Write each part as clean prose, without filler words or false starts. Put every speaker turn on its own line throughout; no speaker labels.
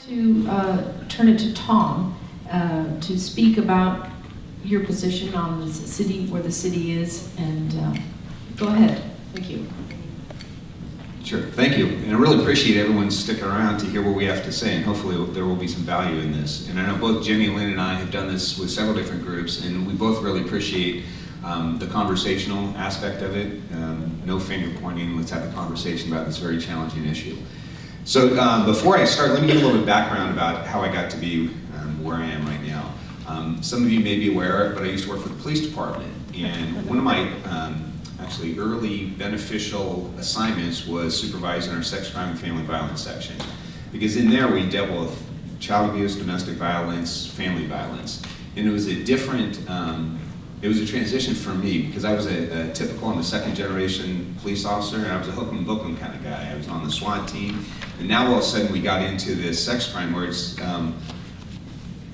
to turn it to Tom to speak about your position on the city, where the city is, and go ahead. Thank you.
Sure, thank you. And I really appreciate everyone sticking around to hear what we have to say, and hopefully there will be some value in this. And I know both Jenny, Lynn, and I have done this with several different groups, and we both really appreciate the conversational aspect of it. No finger pointing, let's have a conversation about this very challenging issue. So before I start, let me give a little bit of background about how I got to be where I am right now. Some of you may be aware, but I used to work for the police department, and one of my actually early beneficial assignments was supervising our sex crime and family violence section, because in there we dealt with child abuse, domestic violence, family violence, and it was a different, it was a transition for me, because I was a typical, I'm a second generation police officer, and I was a hook 'em book 'em kind of guy. I was on the SWAT team, and now all of a sudden we got into this sex crime where it's, I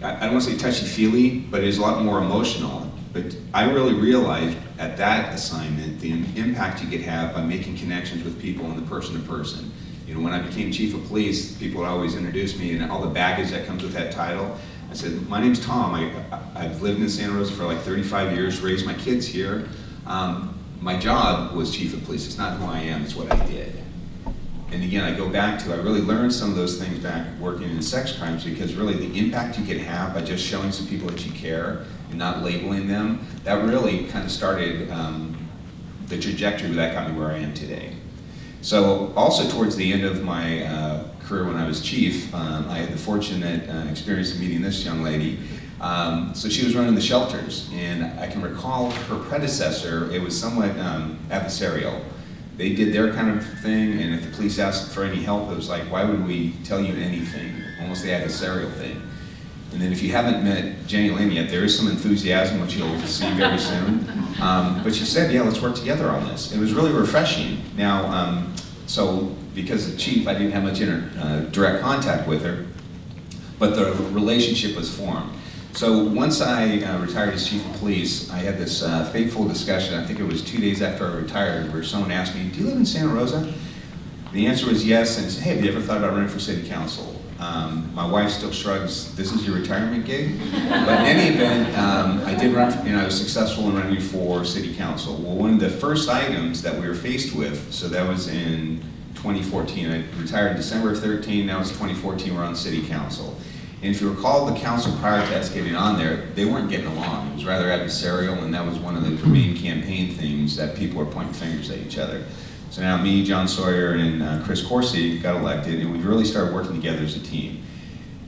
don't want to say touchy-feely, but it's a lot more emotional. But I really realized at that assignment the impact you could have by making connections with people and the person to person. You know, when I became chief of police, people would always introduce me and all the baggage that comes with that title. I said, my name's Tom. I've lived in Santa Rosa for like 35 years, raised my kids here. My job was chief of police. It's not who I am, it's what I did. And again, I go back to, I really learned some of those things back working in sex crimes, because really the impact you could have by just showing some people that you care and not labeling them, that really kind of started the trajectory that got me where I am today. So also towards the end of my career when I was chief, I had the fortunate experience of meeting this young lady. So she was running the shelters, and I can recall her predecessor, it was somewhat adversarial. They did their kind of thing, and if the police asked for any help, it was like, why would we tell you anything? Almost the adversarial thing. And then if you haven't met Jenny Lynn yet, there is some enthusiasm, which you'll see very soon. But she said, yeah, let's work together on this. It was really refreshing. Now, so because the chief, I didn't have much direct contact with her, but the relationship was formed. So once I retired as chief of police, I had this fateful discussion, I think it was 2 days after I retired, where someone asked me, do you live in Santa Rosa? The answer was yes, and said, hey, have you ever thought about running for city council? My wife still shrugs, this is your retirement gig? But in any event, I did run, and I was successful in running for city council. Well, one of the first items that we were faced with, so that was in 2014, I retired December of 13, now it's 2014, we're on city council. And if you recall, the council prior to us getting on there, they weren't getting along. It was rather adversarial, and that was one of the main campaign themes, that people were pointing fingers at each other. So now me, John Sawyer, and Chris Corsi got elected, and we really started working together as a team.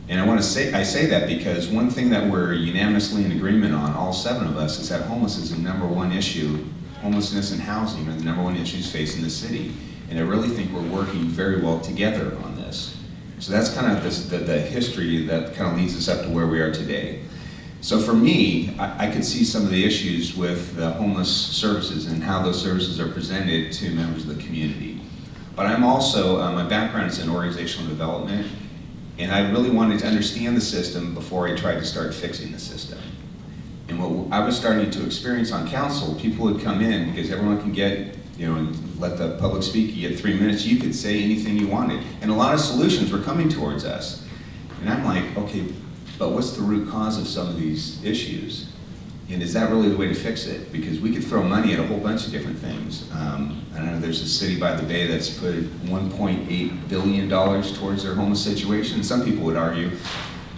And I say that because one thing that we're unanimously in agreement on, all 7 of us, is that homelessness is the #1 issue. Homelessness and housing are the #1 issues facing the city. And I really think we're working very well together on this. So that's kind of the history that kind of leads us up to where we are today. So for me, I could see some of the issues with the homeless services and how those services are presented to members of the community. But I'm also, my background is in organizational development, and I really wanted to understand the system before I tried to start fixing the system. And what I was starting to experience on council, people would come in, because everyone can get, you know, and let the public speak, you get 3 minutes, you could say anything you wanted. And a lot of solutions were coming towards us. And I'm like, okay, but what's the root cause of some of these issues? And is that really the way to fix it? Because we could throw money at a whole bunch of different things. I know there's a city by the bay that's put $1.8 billion towards their homeless situation. Some people would argue,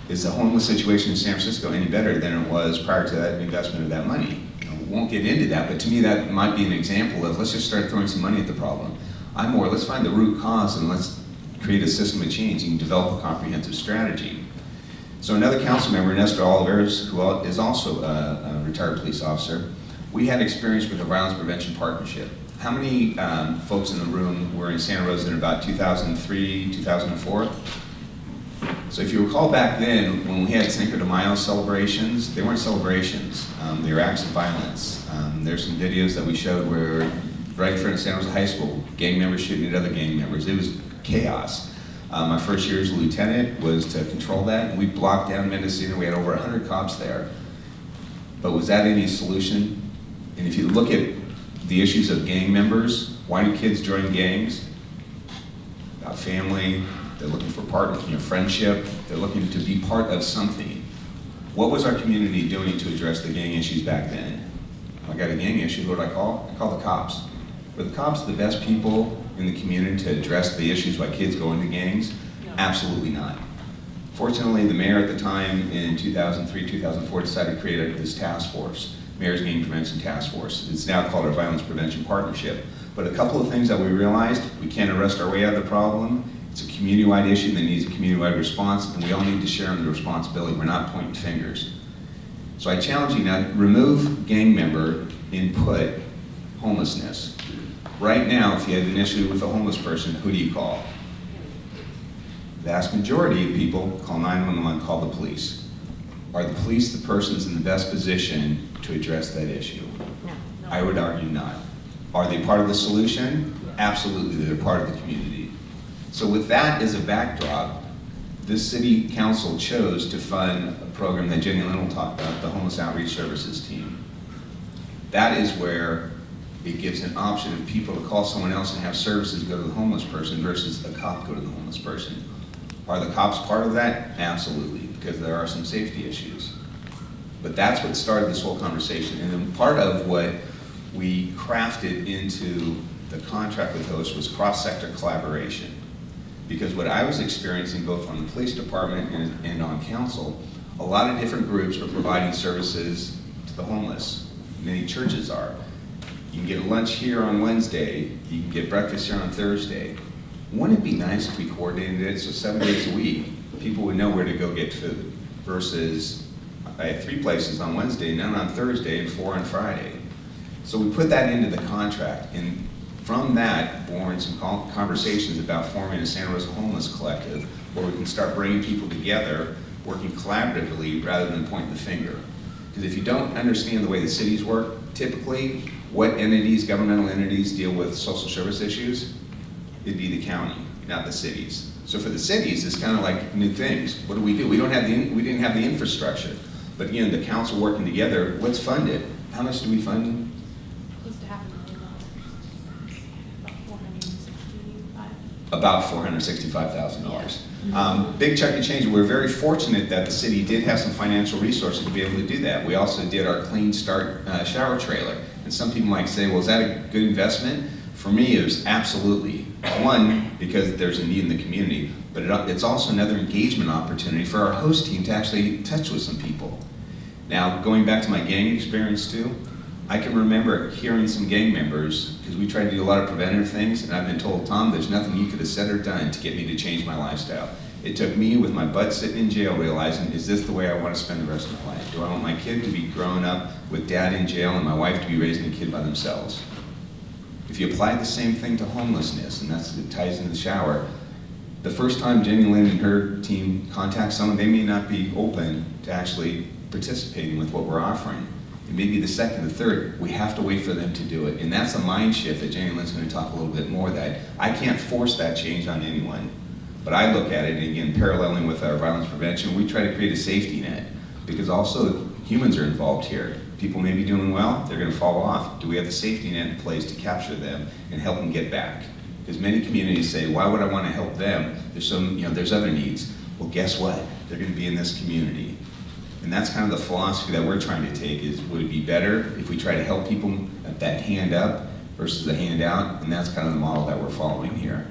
is the homeless situation in San Francisco any better than it was prior to that investment of that money? We won't get into that, but to me that might be an example of, let's just start throwing some money at the problem. I'm more, let's find the root cause and let's create a system of change and develop a comprehensive strategy. So another council member, Nestor Oliveras, who is also a retired police officer, we had experience with the Violence Prevention Partnership. How many folks in the room were in Santa Rosa in about 2003, 2004? So if you recall back then, when we had Cinco de Mayo celebrations, they weren't celebrations, they were acts of violence. There's some videos that we showed where right in front of Santa Rosa High School, gang members shooting at other gang members. It was chaos. My first year as a lieutenant was to control that, and we blocked down Mendocino. We had over 100 cops there. But was that any solution? And if you look at the issues of gang members, why do kids join gangs? About family, They're looking for friendship. They're looking to be part of something. What was our community doing to address the gang issues back then? I got a gang issue, who do I call? I call the cops. Were the cops the best people in the community to address the issues why kids go into gangs? Absolutely not. Fortunately, the mayor at the time in 2003, 2004 decided to create this task force, Mayor's Gang Prevention Task Force. It's now called our Violence Prevention Partnership. But a couple of things that we realized, we can't arrest our way out of the problem. It's a community-wide issue that needs a community-wide response, and we all need to share in the responsibility. We're not pointing fingers. So I challenge you now, remove gang member input homelessness. Right now, if you have an issue with a homeless person, who do you call? The vast majority of people call 911, call the police. Are the police the persons in the best position to address that issue?
No.
I would argue not. Are they part of the solution? Absolutely, they're part of the community. So with that as a backdrop, this city council chose to fund a program that Jenny Lynn will talk about, the Homeless Outreach Services Team. That is where it gives an option of people to call someone else and have services go to the homeless person versus a cop go to the homeless person. Are the cops part of that? Absolutely, because there are some safety issues. But that's what started this whole conversation. And then part of what we crafted into the contract with hosts was cross-sector collaboration. Because what I was experiencing both on the police department and on council, a lot of different groups are providing services to the homeless. Many churches are. You can get lunch here on Wednesday, you can get breakfast here on Thursday. Wouldn't it be nice if we coordinated it so 7 days a week, people would know where to go get food versus I have 3 places on Wednesday, none on Thursday, and 4 on Friday. So we put that into the contract, and from that born some conversations about forming a Santa Rosa Homeless Collective where we can start bringing people together, working collaboratively rather than pointing the finger. Because if you don't understand the way the cities work, typically what entities, governmental entities deal with social service issues, it'd be the county, not the cities. So for the cities, it's kind of like new things. What do? We didn't have the infrastructure. But again, the council working together, let's fund it. How much do we fund?
Close to $500,000.
About $465,000. Big chunk of change. We're very fortunate that the city did have some financial resources to be able to do that. We also did our Clean Start shower trailer. And some people might say, well, is that a good investment? For me, it was absolutely. One, because there's a need in the community, but it's also another engagement opportunity for our host team to actually touch with some people. Now, going back to my gang experience too, I can remember hearing some gang members, because we tried to do a lot of preventative things, and I've been told, Tom, there's nothing you could have said or done to get me to change my lifestyle. It took me with my butt sitting in jail realizing, is this the way I want to spend the rest of my life? Do I want my kid to be growing up with dad in jail and my wife to be raising a kid by themselves? If you apply the same thing to homelessness, and it ties into the shower, the first time Jenny Lynn and her team contact someone, they may not be open to actually participating with what we're offering. And maybe the second, the third, we have to wait for them to do it. And that's a mind shift that Jenny Lynn's going to talk a little bit more that I can't force that change on anyone. But I look at it, again, paralleling with our violence prevention, we try to create a safety net because also humans are involved here. People may be doing well, they're going to fall off. Do we have the safety net in place to capture them and help them get back? Because many communities say, why would I want to help them? There's other needs. Well, guess what? They're going to be in this community. And that's kind of the philosophy that we're trying to take is, would it be better if we try to help people at that hand up versus the hand out? And that's kind of the model that we're following here.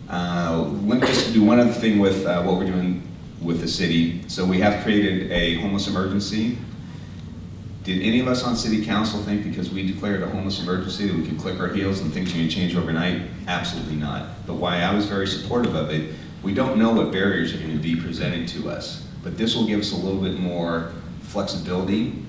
Let me just do one other thing with what we're doing with the city. So we have created a homeless emergency. Did any of us on city council think because we declared a homeless emergency that we could click our heels and things are going to change overnight? Absolutely not. But why I was very supportive of it, we don't know what barriers are going to be presented to us. But this will give us a little bit more flexibility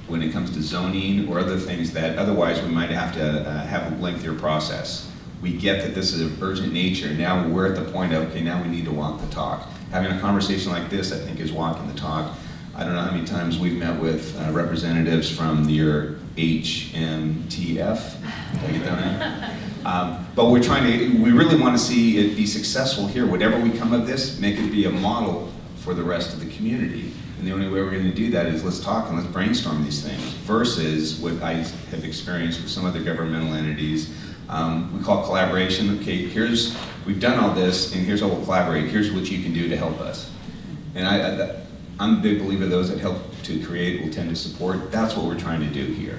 when it comes to zoning or other things that otherwise we might have to have a lengthier process. We get that this is of urgent nature. Now we're at the point of, okay, now we need to walk the talk. Having a conversation like this, I think, is walking the talk. I don't know how many times we've met with representatives from your HMTF. Did I get that right? But we really want to see it be successful here. Whatever we come of this, make it be a model for the rest of the community. And the only way we're going to do that is let's talk and let's brainstorm these things versus what I have experienced with some other governmental entities. We call collaboration. Okay, we've done all this, and here's how we'll collaborate. Here's what you can do to help us. And I'm a big believer those that help to create will tend to support. That's what we're trying to do here.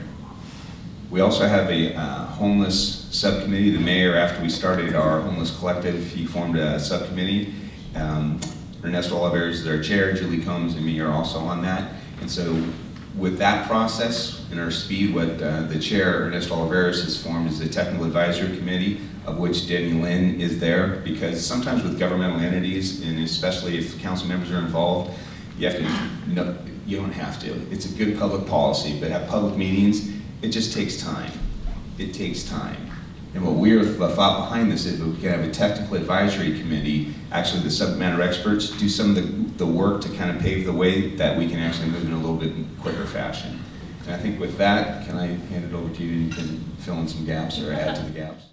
We also have a homeless subcommittee. The mayor, after we started our homeless collective, he formed a subcommittee. Ernesto Oliveras is our chair, Julie Combs and me are also on that. And so with that process and our speed, what the chair, Ernesto Oliveras, has formed is the technical advisory committee, of which Danny Lynn is there, because sometimes with governmental entities, and especially if council members are involved, you have to, no, you don't have to. It's a good public policy, but have public meetings, it just takes time. It takes time. And what we're the thought behind this is we can have a technical advisory committee, actually the subject matter experts, do some of the work to kind of pave the way that we can actually move in a little bit quicker fashion. And I think with that, can I hand it over to you and you can fill in some gaps or add to the gaps?